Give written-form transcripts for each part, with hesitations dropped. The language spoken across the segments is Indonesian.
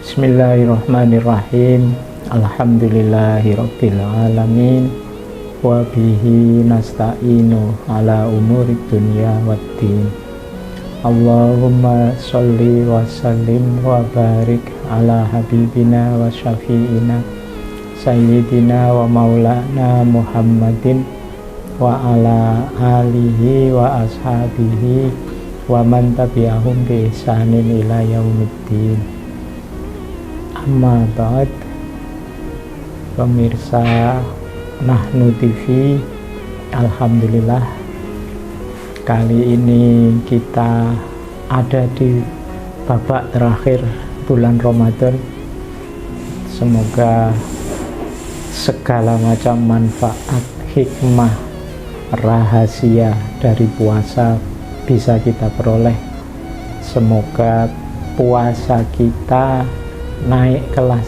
Bismillahirrahmanirrahim. Alhamdulillahirabbil alamin. Wa bihi nasta'inu ala umurid dunya waddin. Allahumma sholli wa sallim wa barik ala habibina wa syafi'ina sayyidina wa maulana Muhammadin wa ala alihi wa ashabihi wa man tabi'ahum bi ihsanin ila yaumiddin. Amma ba'd, pemirsa Nahnu TV, alhamdulillah kali ini kita ada di babak terakhir bulan Ramadan. Semoga segala macam manfaat, hikmah, rahasia dari puasa bisa kita peroleh. Semoga puasa kita naik kelas.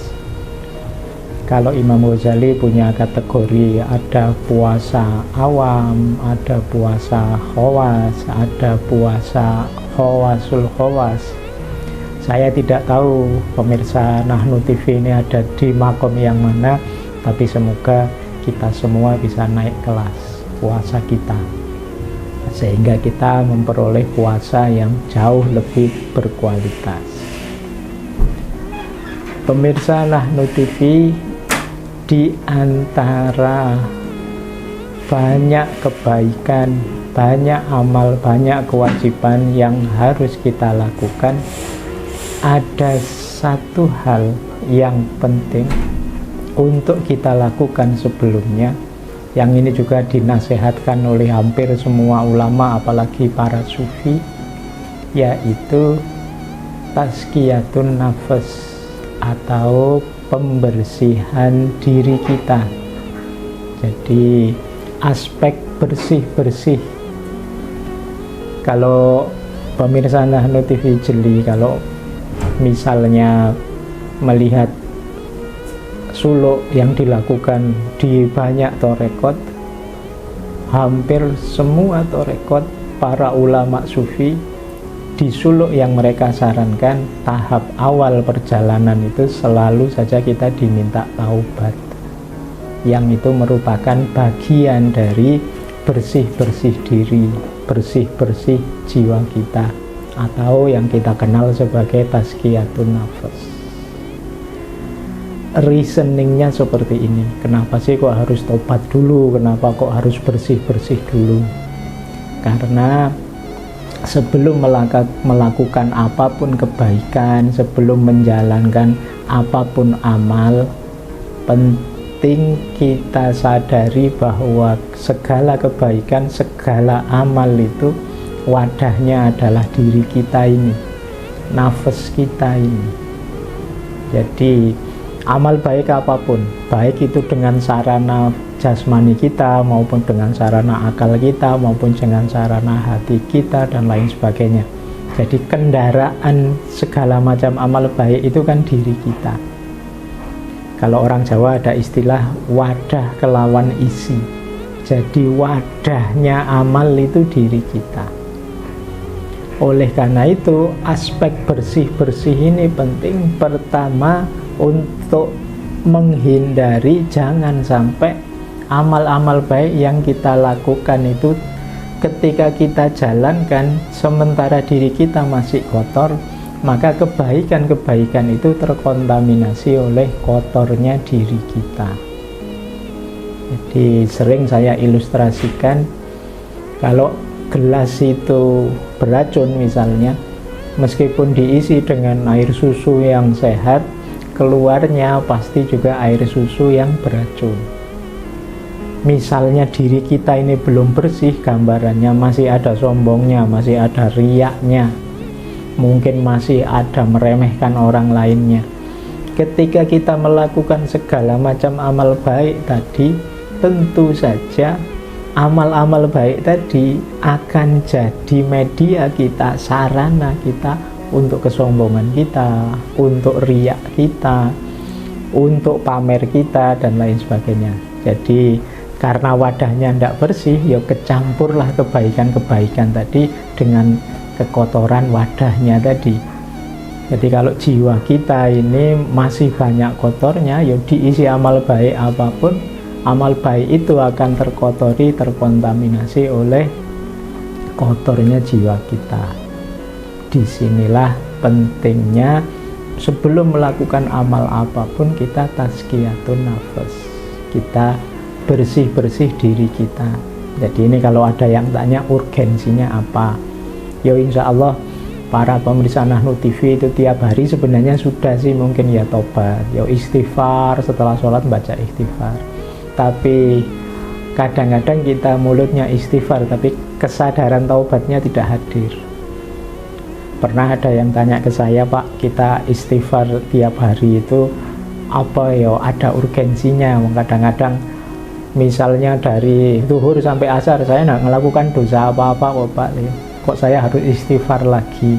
Kalau Imam Ghazali punya kategori, ada puasa awam, ada puasa khawas, ada puasa khawasul khawas. Saya tidak tahu pemirsa Nahnu TV ini ada di makom yang mana, tapi semoga kita semua bisa naik kelas puasa kita, sehingga kita memperoleh puasa yang jauh lebih berkualitas. Pemirsa Nahnu TV, di antara banyak kebaikan, banyak amal, banyak kewajiban yang harus kita lakukan, ada satu hal yang penting untuk kita lakukan sebelumnya, yang ini juga dinasihatkan oleh hampir semua ulama, apalagi para sufi, yaitu tazkiyatun nafas, atau pembersihan diri kita. Jadi aspek bersih-bersih, kalau pemirsa Nahnu TV jeli, kalau misalnya melihat suluk yang dilakukan di banyak torekot, hampir semua torekot para ulama sufi, di suluk yang mereka sarankan, tahap awal perjalanan itu selalu saja kita diminta taubat, yang itu merupakan bagian dari bersih-bersih diri, bersih-bersih jiwa kita, atau yang kita kenal sebagai tazkiyatun nafas. Reasoningnya seperti ini. Kenapa sih kok harus tobat dulu? Kenapa kok harus bersih-bersih dulu? Karena sebelum melakukan apapun kebaikan, sebelum menjalankan apapun amal, penting kita sadari bahwa segala kebaikan, segala amal itu wadahnya adalah diri kita ini, nafas kita ini. Jadi amal baik apapun, baik itu dengan sarana jasmani kita, maupun dengan sarana akal kita, maupun dengan sarana hati kita, dan lain sebagainya. Jadi kendaraan segala macam amal baik itu kan diri kita. Kalau orang Jawa ada istilah wadah kelawan isi. Jadi wadahnya amal itu diri kita. Oleh karena itu aspek bersih-bersih ini penting. Pertama, untuk menghindari jangan sampai amal-amal baik yang kita lakukan itu ketika kita jalankan sementara diri kita masih kotor, maka kebaikan-kebaikan itu terkontaminasi oleh kotornya diri kita. Jadi sering saya ilustrasikan, kalau gelas itu beracun misalnya, meskipun diisi dengan air susu yang sehat, keluarnya pasti juga air susu yang beracun. Misalnya diri kita ini belum bersih, gambarannya masih ada sombongnya, masih ada riaknya, mungkin masih ada meremehkan orang lainnya. Ketika kita melakukan segala macam amal baik tadi, tentu saja amal-amal baik tadi akan jadi media kita, sarana kita untuk kesombongan kita, untuk riak kita, untuk pamer kita, dan lain sebagainya. Jadi karena wadahnya tidak bersih, ya kecampurlah kebaikan-kebaikan tadi dengan kekotoran wadahnya tadi. Jadi kalau jiwa kita ini masih banyak kotornya, ya diisi amal baik apapun, amal baik itu akan terkotori, terkontaminasi oleh kotornya jiwa kita. Disinilah pentingnya sebelum melakukan amal apapun kita tazkiyatun nafas, kita bersih-bersih diri kita. Jadi ini kalau ada yang tanya urgensinya apa, ya insya Allah para pemirsa Nahnu TV itu tiap hari sebenarnya sudah sih mungkin ya tobat, ya istighfar, setelah sholat baca istighfar. Tapi kadang-kadang kita mulutnya istighfar tapi kesadaran taubatnya tidak hadir. Pernah ada yang tanya ke saya, Pak, kita istighfar tiap hari itu apa ya, ada urgensinya? Kadang-kadang misalnya dari zuhur sampai asar saya nggak melakukan dosa apa-apa kok Pak, kok saya harus istighfar lagi?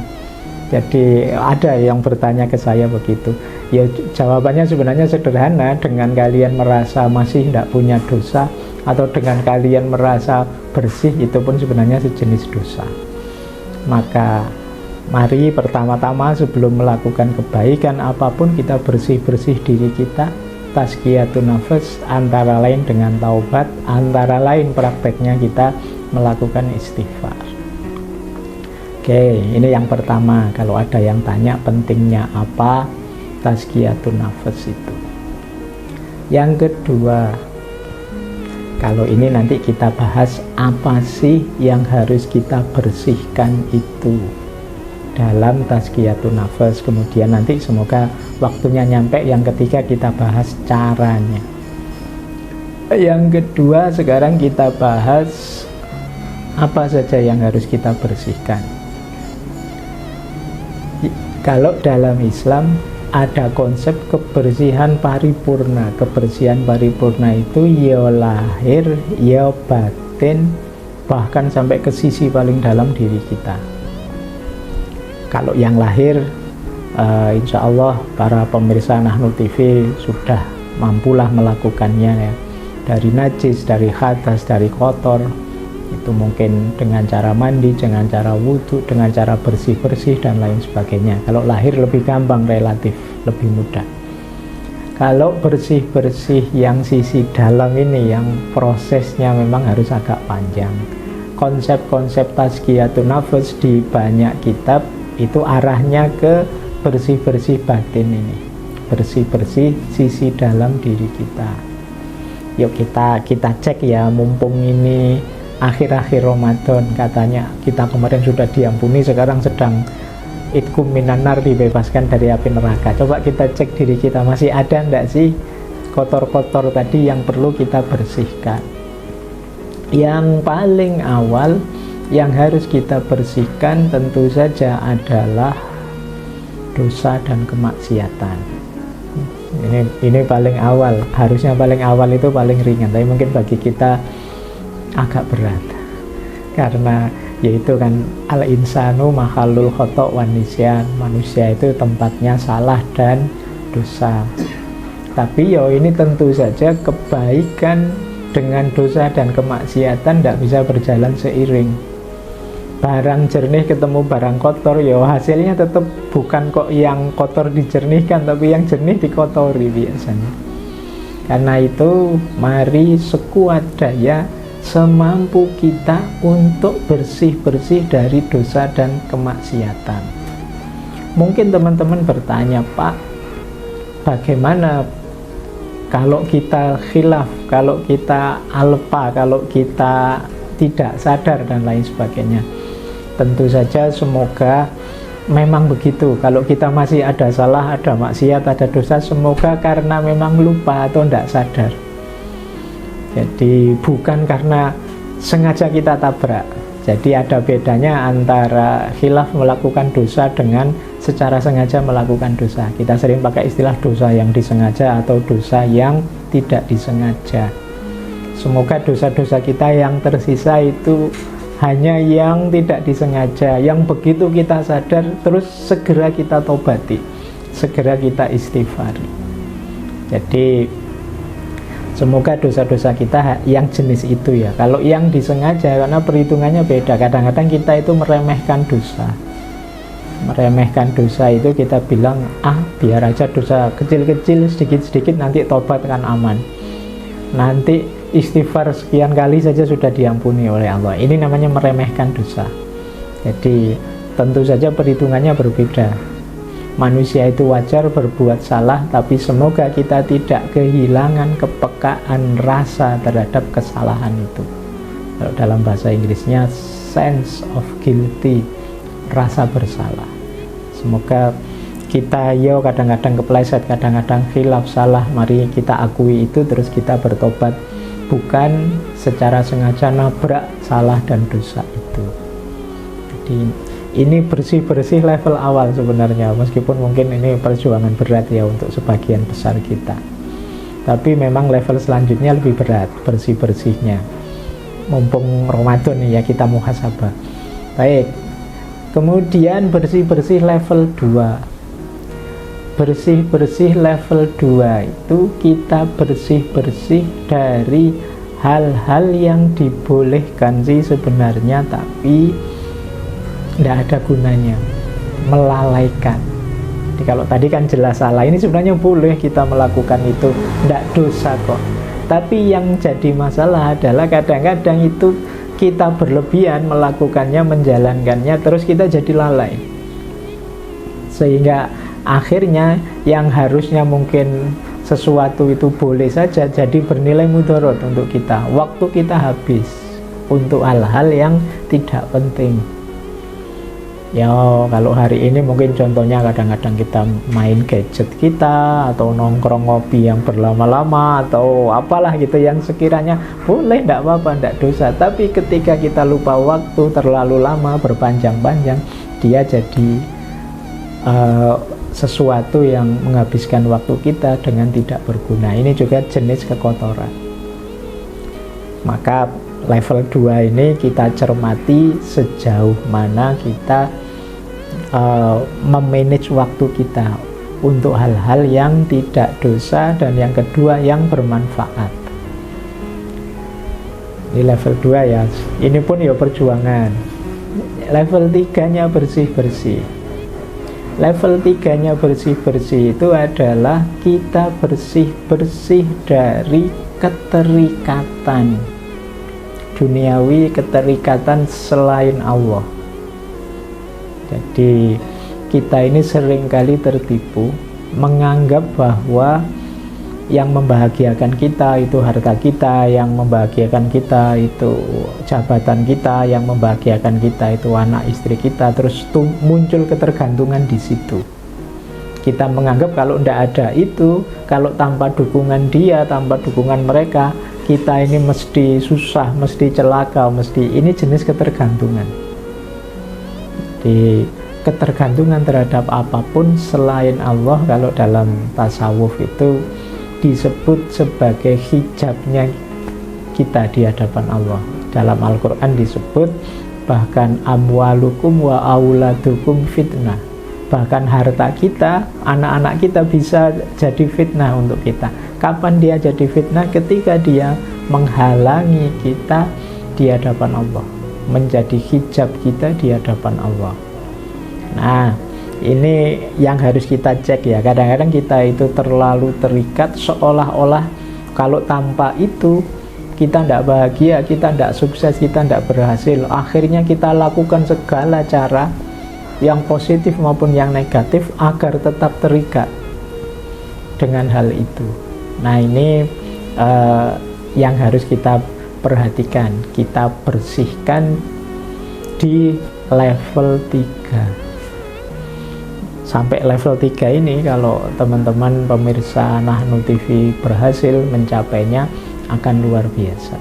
Jadi ada yang bertanya ke saya begitu. Ya jawabannya sebenarnya sederhana, dengan kalian merasa masih tidak punya dosa atau dengan kalian merasa bersih, itu pun sebenarnya sejenis dosa. Maka mari pertama-tama sebelum melakukan kebaikan apapun kita bersih-bersih diri kita, tazkiyatun nafas, antara lain dengan taubat, antara lain prakteknya kita melakukan istighfar. Oke, ini yang pertama. Kalau ada yang tanya pentingnya apa tazkiyatun nafas itu. Yang kedua, kalau ini nanti kita bahas apa sih yang harus kita bersihkan itu dalam tazkiyatun nafas. Kemudian nanti semoga waktunya nyampe yang ketiga kita bahas caranya. Yang kedua sekarang kita bahas apa saja yang harus kita bersihkan. Kalau dalam Islam ada konsep kebersihan paripurna. Kebersihan paripurna itu ya lahir, ya batin, bahkan sampai ke sisi paling dalam diri kita. Kalau yang lahir, insya Allah para pemirsa Nahnu TV sudah mampulah melakukannya ya. Dari najis, dari khadas, dari kotor, itu mungkin dengan cara mandi, dengan cara wudhu, dengan cara bersih-bersih dan lain sebagainya. Kalau lahir lebih gampang, relatif lebih mudah. Kalau bersih-bersih yang sisi dalam ini, yang prosesnya memang harus agak panjang. Konsep-konsep tazkiyatun nafas di banyak kitab itu arahnya ke bersih-bersih batin ini, bersih-bersih sisi dalam diri kita. Yuk kita cek ya, mumpung ini akhir-akhir Ramadan, katanya kita kemarin sudah diampuni, sekarang sedang itkum minan nar, dibebaskan dari api neraka. Coba kita cek diri kita, masih ada enggak sih kotor-kotor tadi yang perlu kita bersihkan. Yang paling awal yang harus kita bersihkan tentu saja adalah dosa dan kemaksiatan. Ini paling awal, harusnya paling awal itu paling ringan, tapi mungkin bagi kita agak berat, karena yaitu kan al-insanu mahalul khoto' wan nisyan, manusia itu tempatnya salah dan dosa. Tapi ya ini tentu saja kebaikan dengan dosa dan kemaksiatan tidak bisa berjalan seiring. Barang jernih ketemu barang kotor, ya hasilnya tetap bukan kok yang kotor dijernihkan, tapi yang jernih dikotori biasanya. Karena itu mari sekuat daya, semampu kita untuk bersih-bersih dari dosa dan kemaksiatan. Mungkin teman-teman bertanya, Pak, bagaimana kalau kita khilaf, kalau kita alpa, kalau kita tidak sadar dan lain sebagainya? Tentu saja semoga memang begitu. Kalau kita masih ada salah, ada maksiat, ada dosa, semoga karena memang lupa atau tidak sadar. Jadi bukan karena sengaja kita tabrak. Jadi ada bedanya antara khilaf melakukan dosa dengan secara sengaja melakukan dosa. Kita sering pakai istilah dosa yang disengaja atau dosa yang tidak disengaja. Semoga dosa-dosa kita yang tersisa itu hanya yang tidak disengaja, yang begitu kita sadar terus segera kita tobati, segera kita istighfari. Jadi semoga dosa-dosa kita yang jenis itu ya. Kalau yang disengaja, karena perhitungannya beda. Kadang-kadang kita itu meremehkan dosa. Meremehkan dosa itu kita bilang, biar aja dosa kecil-kecil, sedikit-sedikit, nanti tobat kan aman. Nanti istighfar sekian kali saja sudah diampuni oleh Allah. Ini namanya meremehkan dosa. Jadi tentu saja perhitungannya berbeda. Manusia itu wajar berbuat salah, tapi semoga kita tidak kehilangan kepekaan rasa terhadap kesalahan itu. Kalau dalam bahasa Inggrisnya sense of guilty, rasa bersalah. Semoga kita kadang-kadang kepleset, kadang-kadang khilaf, salah, mari kita akui itu, terus kita bertobat, bukan secara sengaja nabrak salah dan dosa itu. Jadi ini bersih-bersih level awal sebenarnya, meskipun mungkin ini perjuangan berat ya untuk sebagian besar kita, tapi memang level selanjutnya lebih berat bersih-bersihnya. Mumpung Ramadan nih ya, kita muhasabah. Baik, kemudian bersih-bersih level 2. Bersih-bersih level 2 itu kita bersih-bersih dari hal-hal yang dibolehkan sih sebenarnya, tapi tidak ada gunanya, melalaikan. Jadi kalau tadi kan jelas salah, ini sebenarnya boleh kita melakukan itu, tidak dosa kok. Tapi yang jadi masalah adalah kadang-kadang itu kita berlebihan melakukannya, menjalankannya, terus kita jadi lalai. Sehingga akhirnya yang harusnya mungkin sesuatu itu boleh saja jadi bernilai mudarat untuk kita. Waktu kita habis untuk hal-hal yang tidak penting. Ya kalau hari ini mungkin contohnya kadang-kadang kita main gadget kita, atau nongkrong ngopi yang berlama-lama, atau apalah gitu yang sekiranya boleh, tidak apa-apa, tidak dosa. Tapi ketika kita lupa waktu terlalu lama, berpanjang-panjang, dia jadi sesuatu yang menghabiskan waktu kita dengan tidak berguna. Ini juga jenis kekotoran. Maka level 2 ini kita cermati sejauh mana kita memanage waktu kita untuk hal-hal yang tidak dosa, dan yang kedua yang bermanfaat. Ini level 2 ya. Ini pun ya perjuangan. Level 3-nya bersih-bersih. Level 3-nya bersih-bersih itu adalah kita bersih-bersih dari keterikatan duniawi, keterikatan selain Allah. Jadi kita ini seringkali tertipu menganggap bahwa yang membahagiakan kita itu harta kita, yang membahagiakan kita itu jabatan kita, yang membahagiakan kita itu anak istri kita, terus muncul ketergantungan di situ. Kita menganggap kalau tidak ada itu, kalau tanpa dukungan dia, tanpa dukungan mereka, kita ini mesti susah, mesti celaka, ini jenis ketergantungan. Di ketergantungan terhadap apapun selain Allah, kalau dalam tasawuf itu disebut sebagai hijabnya kita di hadapan Allah. Dalam Al-Quran disebut bahkan amwalukum wa auladukum fitnah. Bahkan harta kita, anak-anak kita bisa jadi fitnah untuk kita. Kapan dia jadi fitnah? Ketika dia menghalangi kita di hadapan Allah, menjadi hijab kita di hadapan Allah. Nah, ini yang harus kita cek ya. Kadang-kadang kita itu terlalu terikat, seolah-olah kalau tanpa itu kita tidak bahagia, kita tidak sukses, kita tidak berhasil. Akhirnya kita lakukan segala cara yang positif maupun yang negatif agar tetap terikat dengan hal itu. Nah, ini yang harus kita perhatikan, kita bersihkan di level 3. Sampai level 3 ini kalau teman-teman pemirsa Nahnu TV berhasil mencapainya akan luar biasa.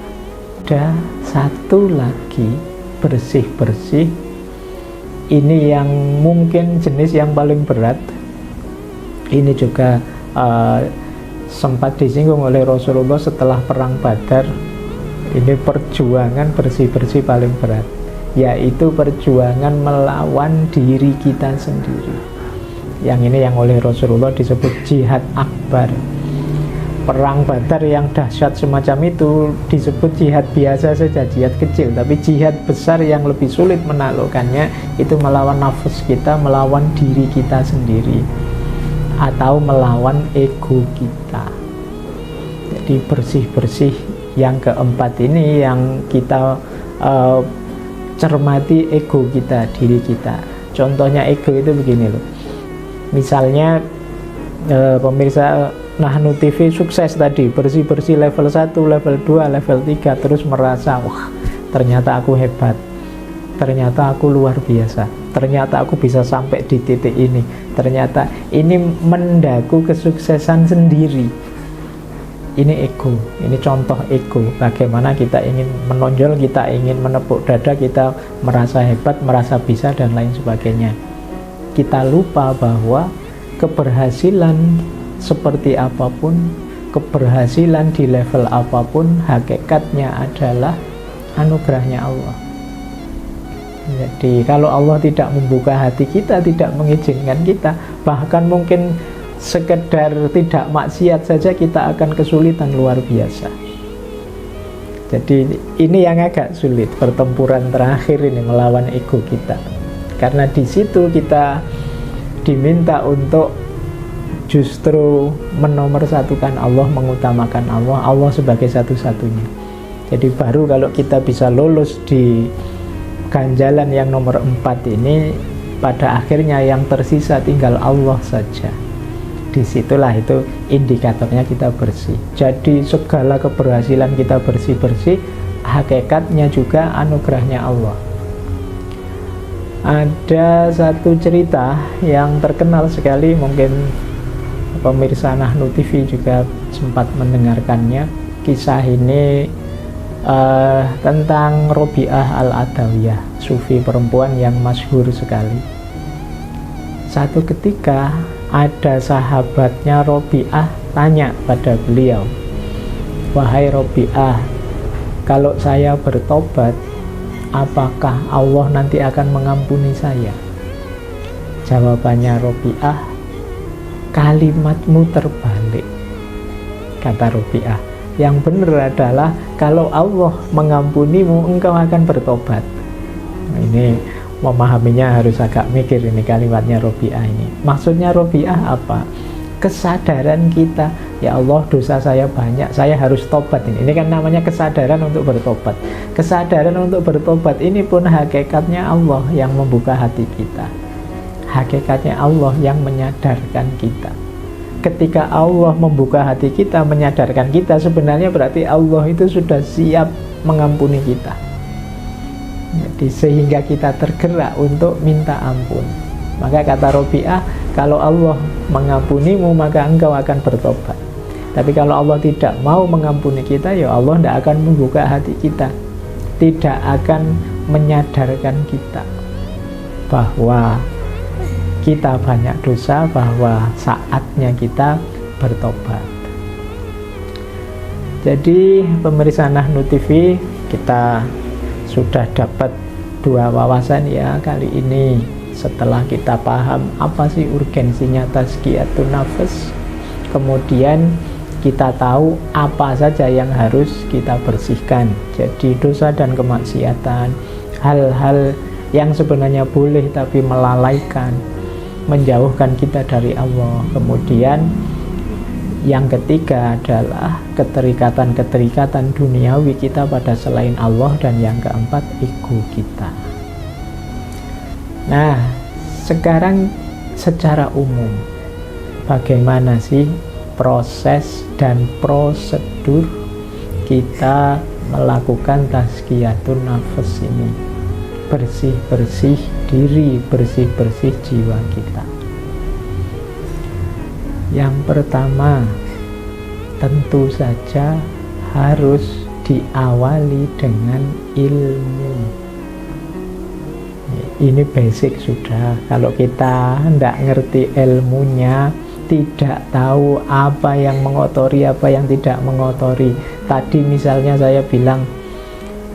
Ada satu lagi bersih-bersih, ini yang mungkin jenis yang paling berat. Ini juga sempat disinggung oleh Rasulullah setelah perang Badar. Ini perjuangan bersih-bersih paling berat, yaitu perjuangan melawan diri kita sendiri. Yang ini yang oleh Rasulullah disebut jihad akbar. Perang Badar yang dahsyat semacam itu disebut jihad biasa saja, jihad kecil. Tapi jihad besar yang lebih sulit menaklukkannya itu melawan nafsu kita, melawan diri kita sendiri, atau melawan ego kita. Jadi bersih-bersih yang keempat ini yang kita cermati ego kita, diri kita. Contohnya ego itu begini loh. Misalnya pemirsa Nahnu TV sukses tadi, bersih-bersih level 1, level 2, level 3, terus merasa, wah ternyata aku hebat, ternyata aku luar biasa, ternyata aku bisa sampai di titik ini, ternyata ini mendaku kesuksesan sendiri. Ini ego, ini contoh ego. Bagaimana kita ingin menonjol, kita ingin menepuk dada, kita merasa hebat, merasa bisa, dan lain sebagainya. Kita lupa bahwa keberhasilan seperti apapun, keberhasilan di level apapun, hakikatnya adalah anugerahnya Allah. Jadi kalau Allah tidak membuka hati kita, tidak mengizinkan kita, bahkan mungkin sekedar tidak maksiat saja, kita akan kesulitan luar biasa. Jadi ini yang agak sulit, pertempuran terakhir ini melawan ego kita. Karena di situ kita diminta untuk justru menomorsatukan Allah, mengutamakan Allah, Allah sebagai satu-satunya. Jadi baru kalau kita bisa lolos di ganjalan yang nomor 4 ini, pada akhirnya yang tersisa tinggal Allah saja. Disitulah itu indikatornya kita bersih. Jadi segala keberhasilan kita bersih-bersih, hakikatnya juga anugerahnya Allah. Ada satu cerita yang terkenal sekali, mungkin pemirsa Nahnu TV juga sempat mendengarkannya. Kisah ini tentang Robi'ah Al-Adawiyah, sufi perempuan yang masyhur sekali. Satu ketika ada sahabatnya Robi'ah tanya pada beliau, "Wahai Robi'ah, kalau saya bertobat, apakah Allah nanti akan mengampuni saya?" Jawabannya Robi'ah, "Kalimatmu terbalik," kata Robi'ah. Yang benar adalah kalau Allah mengampunimu, engkau akan bertobat. Nah, ini memahaminya harus agak mikir ini kalimatnya Robi'ah ini. Maksudnya Robi'ah apa? Kesadaran kita, ya Allah dosa saya banyak, saya harus tobat ini. Ini kan namanya kesadaran untuk bertobat. Kesadaran untuk bertobat ini pun hakikatnya Allah yang membuka hati kita. Hakikatnya Allah yang menyadarkan kita. Ketika Allah membuka hati kita, menyadarkan kita, sebenarnya berarti Allah itu sudah siap mengampuni kita. Jadi sehingga kita tergerak untuk minta ampun. Maka kata Robi'ah, kalau Allah mengampunimu, maka engkau akan bertobat. Tapi kalau Allah tidak mau mengampuni kita, ya Allah tidak akan membuka hati kita, tidak akan menyadarkan kita bahwa kita banyak dosa, bahwa saatnya kita bertobat. Jadi pemirsa Nahnu TV, kita sudah dapat 2 wawasan ya kali ini. Setelah kita paham apa sih urgensinya tazkiyatun nafs, kemudian kita tahu apa saja yang harus kita bersihkan. Jadi dosa dan kemaksiatan, hal-hal yang sebenarnya boleh tapi melalaikan, menjauhkan kita dari Allah. Kemudian yang ketiga adalah keterikatan-keterikatan duniawi kita pada selain Allah. Dan yang keempat, ego kita. Nah, sekarang secara umum, bagaimana sih proses dan prosedur kita melakukan tazkiyatun nafs ini? Bersih-bersih diri, bersih-bersih jiwa kita. Yang pertama, tentu saja harus diawali dengan ilmu. Ini basic sudah. Kalau kita tidak ngerti ilmunya, tidak tahu apa yang mengotori, apa yang tidak mengotori. Tadi misalnya saya bilang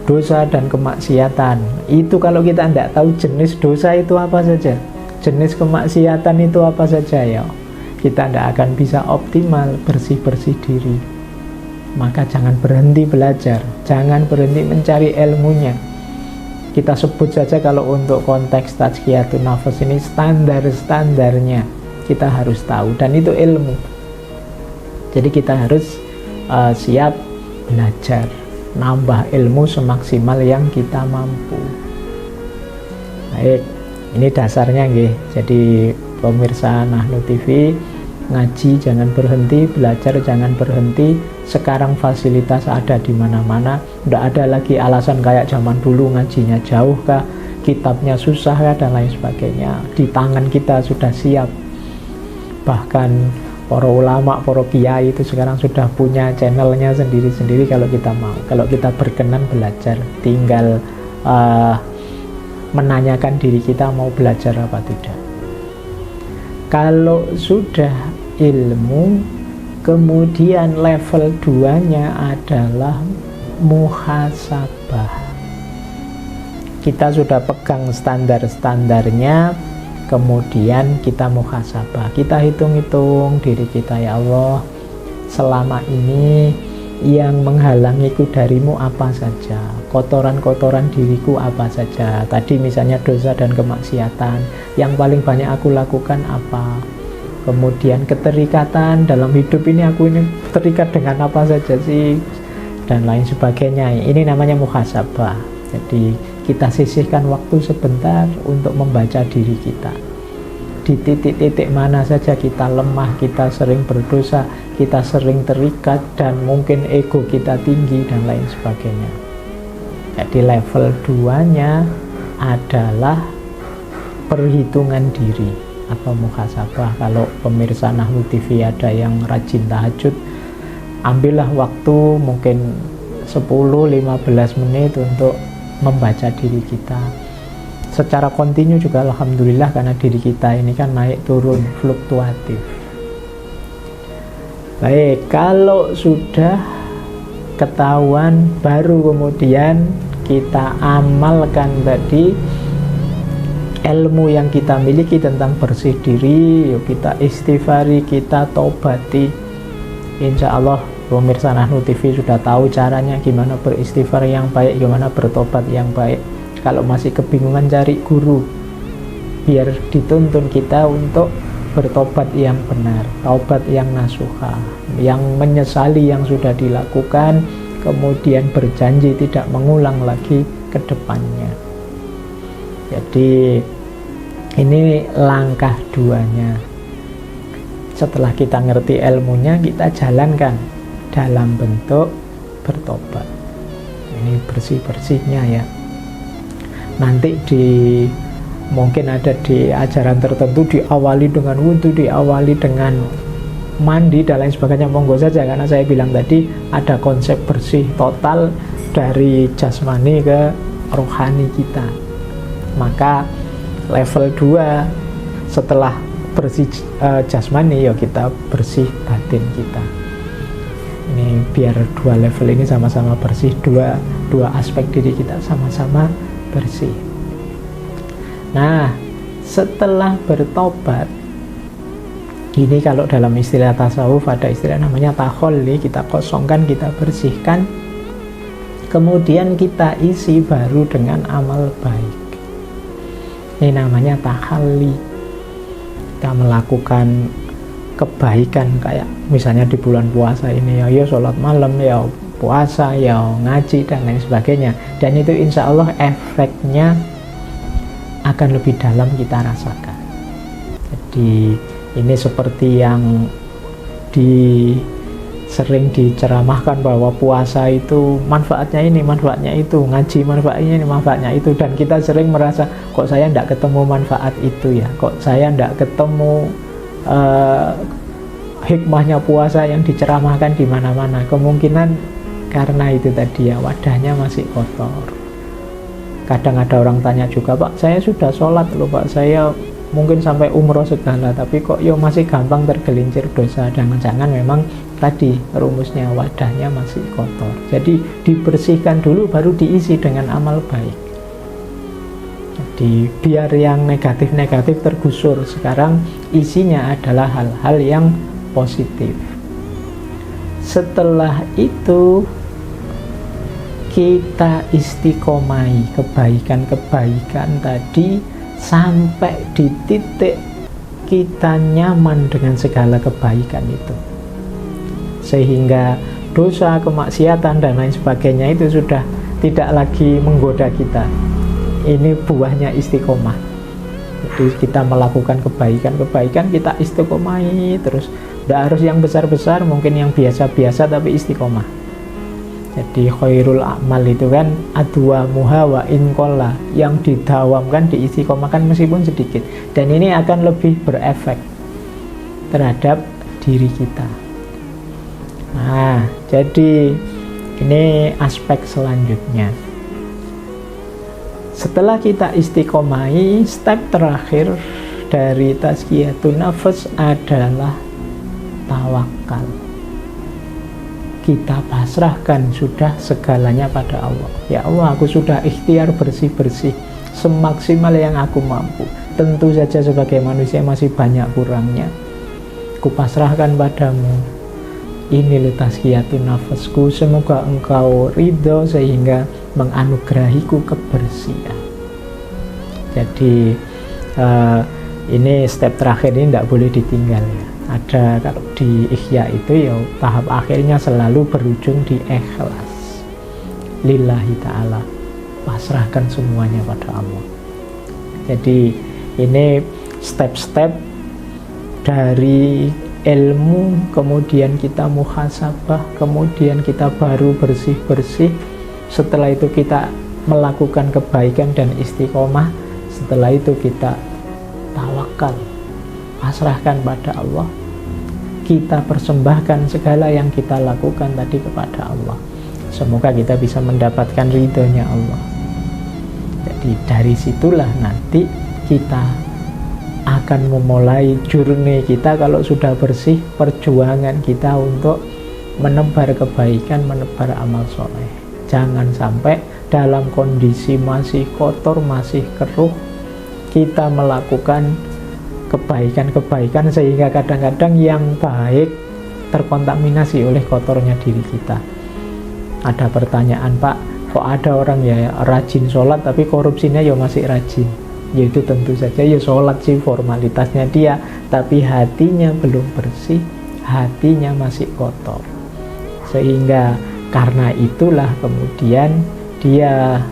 dosa dan kemaksiatan, itu kalau kita tidak tahu jenis dosa itu apa saja, jenis kemaksiatan itu apa saja, ya kita tidak akan bisa optimal bersih-bersih diri. Maka jangan berhenti belajar, jangan berhenti mencari ilmunya. Kita sebut saja kalau untuk konteks tazkiyatun nafas ini standar-standarnya kita harus tahu, dan itu ilmu. Jadi kita harus siap belajar, nambah ilmu semaksimal yang kita mampu. Baik, ini dasarnya nggih. Jadi pemirsa Nahnu TV, ngaji jangan berhenti, belajar jangan berhenti. Sekarang fasilitas ada di mana-mana, tidak ada lagi alasan kayak zaman dulu ngajinya jauh kah, kitabnya susah kah, dan lain sebagainya. Di tangan kita sudah siap. Bahkan para ulama, para kiai itu sekarang sudah punya channelnya sendiri-sendiri kalau kita mau. Kalau kita berkenan belajar, tinggal menanyakan diri kita mau belajar apa tidak. Kalau sudah ilmu, kemudian level 2-nya adalah muhasabah. Kita sudah pegang standar-standarnya, kemudian kita muhasabah. Kita hitung-hitung diri kita, ya Allah, selama ini yang menghalangiku darimu apa saja, kotoran-kotoran diriku apa saja. Tadi misalnya dosa dan kemaksiatan, yang paling banyak aku lakukan apa. Kemudian keterikatan dalam hidup ini, aku ini terikat dengan apa saja sih, dan lain sebagainya. Ini namanya muhasabah. Jadi kita sisihkan waktu sebentar untuk membaca diri kita. Di titik-titik mana saja kita lemah, kita sering berdosa, kita sering terikat, dan mungkin ego kita tinggi, dan lain sebagainya. Jadi level 2-nya adalah perhitungan diri atau muhasabah. Kalau pemirsa Nahnu TV ada yang rajin tahajud, ambillah waktu mungkin 10-15 menit untuk membaca diri kita secara kontinu juga, alhamdulillah, karena diri kita ini kan naik turun, fluktuatif. Baik, kalau sudah ketahuan, baru kemudian kita amalkan tadi ilmu yang kita miliki tentang bersih diri. Yuk kita istighfari, kita tobati. Insya Allah pemirsa Nahnu TV sudah tahu caranya gimana beristighfar yang baik, gimana bertobat yang baik. Kalau masih kebingungan, cari guru biar dituntun kita untuk bertobat yang benar, taubat yang nasuha, yang menyesali yang sudah dilakukan, kemudian berjanji tidak mengulang lagi ke depannya. Jadi ini langkah 2-nya. Setelah kita ngerti ilmunya, kita jalankan dalam bentuk bertobat. Ini bersih-bersihnya ya. Nanti mungkin ada di ajaran tertentu diawali dengan wudhu, diawali dengan mandi dan lain sebagainya, monggo saja. Karena saya bilang tadi ada konsep bersih total dari jasmani ke rohani kita. Maka level 2 setelah bersih jasmani, ya kita bersih batin kita. Ini biar 2 level ini sama-sama bersih, dua aspek diri kita sama-sama bersih. Nah, setelah bertobat, ini kalau dalam istilah tasawuf ada istilah namanya takholli, kita kosongkan, kita bersihkan, kemudian kita isi baru dengan amal baik. Ini namanya takhalli. Kita melakukan kebaikan, kayak misalnya di bulan puasa ini ya sholat malam, ya puasa, ya ngaji dan lain sebagainya. Dan itu insya Allah efeknya akan lebih dalam kita rasakan. Jadi ini seperti yang sering diceramahkan bahwa puasa itu manfaatnya ini, manfaatnya itu, ngaji manfaatnya ini, manfaatnya itu, dan kita sering merasa kok saya tidak ketemu manfaat itu ya, kok saya tidak ketemu hikmahnya puasa yang diceramahkan di mana-mana. Kemungkinan karena itu tadi ya, wadahnya masih kotor. Kadang ada orang tanya juga, Pak, saya sudah sholat loh Pak, saya mungkin sampai umroh segala, tapi kok yo masih gampang tergelincir dosa. Jangan-jangan memang tadi rumusnya, wadahnya masih kotor. Jadi dibersihkan dulu baru diisi dengan amal baik. Jadi biar yang negatif-negatif tergusur, sekarang isinya adalah hal-hal yang positif. Setelah itu kita istiqomai kebaikan-kebaikan tadi sampai di titik kita nyaman dengan segala kebaikan itu, sehingga dosa, kemaksiatan dan lain sebagainya itu sudah tidak lagi menggoda kita. Ini buahnya istiqomah. Jadi kita melakukan kebaikan-kebaikan, kita istiqomai terus. Tidak harus yang besar-besar, mungkin yang biasa-biasa tapi istiqomah. Jadi khairul a'mal itu kan adwa muha wa inqalla, yang didawamkan, diistiqomahkan meskipun sedikit. Dan ini akan lebih berefek terhadap diri kita. Nah, jadi ini aspek selanjutnya. Setelah kita istiqomai, step terakhir dari tazkiyatun nafas adalah tawakal. Kita pasrahkan sudah segalanya pada Allah. Ya Allah, aku sudah ikhtiar bersih-bersih semaksimal yang aku mampu. Tentu saja sebagai manusia masih banyak kurangnya. Ku pasrahkan padamu. Ini loh tazkiyatun nafasku, semoga engkau ridho sehingga menganugerahiku kebersihan. Jadi ini step terakhir ini tidak boleh ditinggal ya. Ada kalau di Ihya itu ya tahap akhirnya selalu berujung di ikhlas lillahi ta'ala, pasrahkan semuanya pada Allah. Jadi ini step-step dari ilmu, kemudian kita muhasabah, kemudian kita baru bersih-bersih. Setelah itu kita melakukan kebaikan dan istiqomah. Setelah itu kita tawakal, pasrahkan pada Allah. Kita persembahkan segala yang kita lakukan tadi kepada Allah. Semoga kita bisa mendapatkan ridhonya Allah. Jadi dari situlah nanti kita akan memulai journey kita kalau sudah bersih, perjuangan kita untuk menebar kebaikan, menebar amal soleh. Jangan sampai dalam kondisi masih kotor, masih keruh, kita melakukan kebaikan-kebaikan sehingga kadang-kadang yang baik terkontaminasi oleh kotornya diri kita. Ada pertanyaan, Pak, kok ada orang ya rajin sholat tapi korupsinya ya masih rajin? Yaitu tentu saja ya sholat sih formalitasnya dia, tapi hatinya belum bersih, hatinya masih kotor. Sehingga karena itulah kemudian dia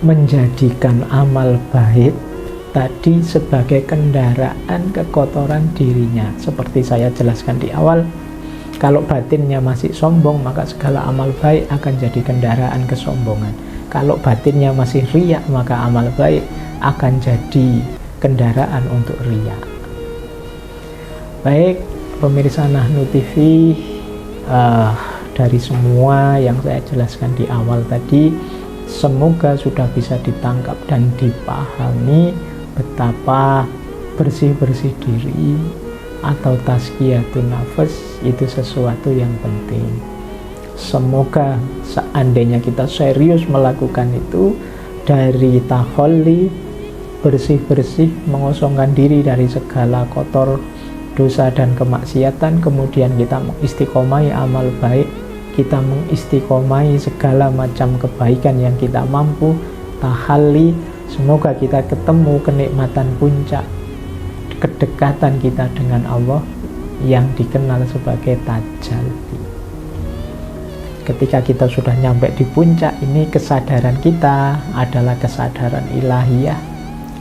menjadikan amal baik tadi sebagai kendaraan kekotoran dirinya. Seperti saya jelaskan di awal, kalau batinnya masih sombong, maka segala amal baik akan jadi kendaraan kesombongan. Kalau batinnya masih riya, maka amal baik akan jadi kendaraan untuk riya. Baik, pemirsa Nahnu TV, dari semua yang saya jelaskan di awal tadi, semoga sudah bisa ditangkap dan dipahami betapa bersih-bersih diri atau tazkiyatun nafas itu sesuatu yang penting. Semoga seandainya kita serius melakukan itu, dari takholli, bersih-bersih, mengosongkan diri dari segala kotor, dosa dan kemaksiatan, kemudian kita mengistiqomai amal baik, kita mengistiqomai segala macam kebaikan yang kita mampu, tahalli, semoga kita ketemu kenikmatan puncak, kedekatan kita dengan Allah yang dikenal sebagai tajalli. Ketika kita sudah nyampe di puncak ini, kesadaran kita adalah kesadaran ilahiyah,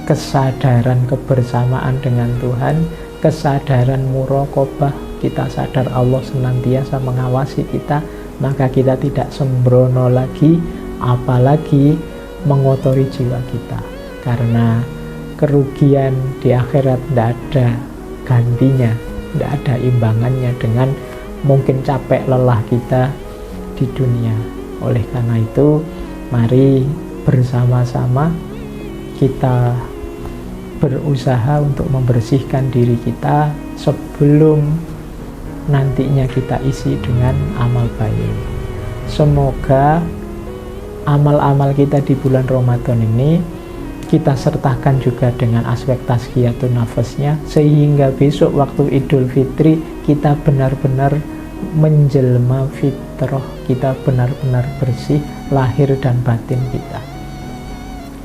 kesadaran kebersamaan dengan Tuhan, kesadaran muraqabah, kita sadar Allah senantiasa mengawasi kita, maka kita tidak sembrono lagi, apalagi mengotori jiwa kita. Karena kerugian di akhirat tidak ada gantinya, tidak ada imbangannya dengan mungkin capek lelah kita di dunia. Oleh karena itu, mari bersama-sama kita berusaha untuk membersihkan diri kita sebelum nantinya kita isi dengan amal baik. Semoga amal-amal kita di bulan Ramadan ini kita sertakan juga dengan aspek tazkiyatun nafasnya, sehingga besok waktu Idul Fitri kita benar-benar menjelma fitrah, kita benar-benar bersih lahir dan batin kita.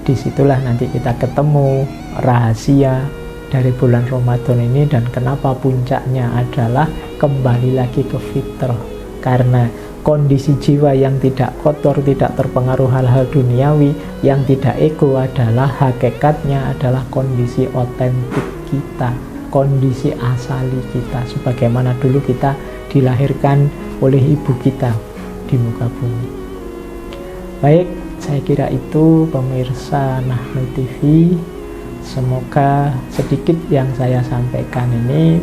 Disitulah nanti kita ketemu rahasia dari bulan Ramadan ini, dan kenapa puncaknya adalah kembali lagi ke fitrah. Karena kondisi jiwa yang tidak kotor, tidak terpengaruh hal-hal duniawi, yang tidak ego adalah hakikatnya adalah kondisi otentik kita, kondisi asali kita, sebagaimana dulu kita dilahirkan oleh ibu kita di muka bumi. Baik, saya kira itu pemirsa Nahnul TV. Semoga sedikit yang saya sampaikan ini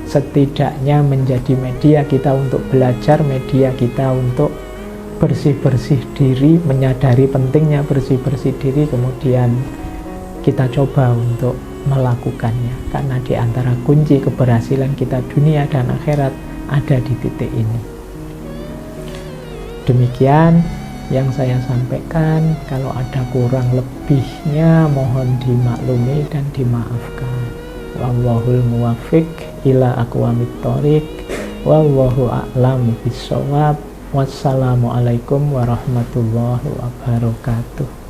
setidaknya menjadi media kita untuk belajar, media kita untuk bersih-bersih diri, menyadari pentingnya bersih-bersih diri, kemudian kita coba untuk melakukannya. Karena di antara kunci keberhasilan kita dunia dan akhirat ada di titik ini. Demikian yang saya sampaikan. Kalau ada kurang lebihnya mohon dimaklumi dan dimaafkan. Wallahul muwaffiq ila aqwamit thoriq, wallahu a'lamu bissawab. Wassalamualaikum warahmatullahi wabarakatuh.